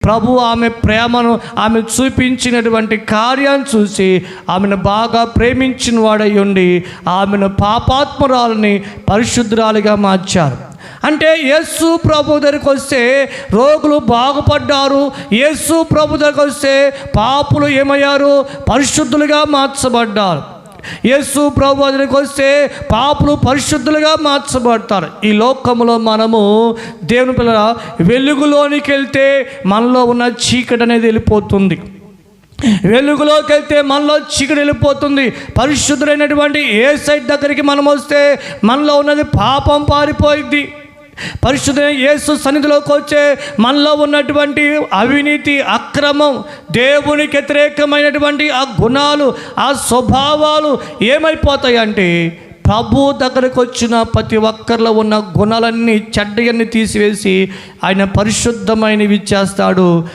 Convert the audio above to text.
ప్రభు ఆమె ప్రేమను ఆమె చూపించినటువంటి కార్యాన్ని చూసి ఆమెను బాగా ప్రేమించిన వాడై ఉండి ఆమెను పాపాత్మురాలని పరిశుద్ధురాలిగా మార్చారు. అంటే యేసు ప్రభు దగ్గరికి వస్తే రోగులు బాగుపడ్డారు. యేసు ప్రభు దగ్గరికి వస్తే పాపులు ఏమయ్యారు? పరిశుద్ధులుగా మార్చబడ్డారు. యేసు ప్రభు దగ్గరికి వస్తే పాపులు పరిశుద్ధులుగా మార్చబడతారు. ఈ లోకంలో మనము దేవుని పిల్లల వెలుగులోనికి వెళ్తే మనలో ఉన్న చీకటి అనేది వెళ్ళిపోతుంది. వెలుగులోకి వెళ్తే మనలో చీకటి వెళ్ళిపోతుంది. పరిశుద్ధులైనటువంటి యేసయ్య దగ్గరికి మనం వస్తే మనలో ఉన్నది పాపం పారిపోయింది. పరిశుద్ధమైన యేసు సన్నిధిలోకి వచ్చే మనలో ఉన్నటువంటి అవినీతి, అక్రమం, దేవునికి వ్యతిరేకమైనటువంటి ఆ గుణాలు, ఆ స్వభావాలు ఏమైపోతాయి అంటే ప్రభు దగ్గరకు వచ్చిన ప్రతి ఒక్కరిలో ఉన్న గుణాలన్నీ, చెడ్డయన్నీ తీసివేసి ఆయన పరిశుద్ధమైనవి ఇచ్చేస్తాడు.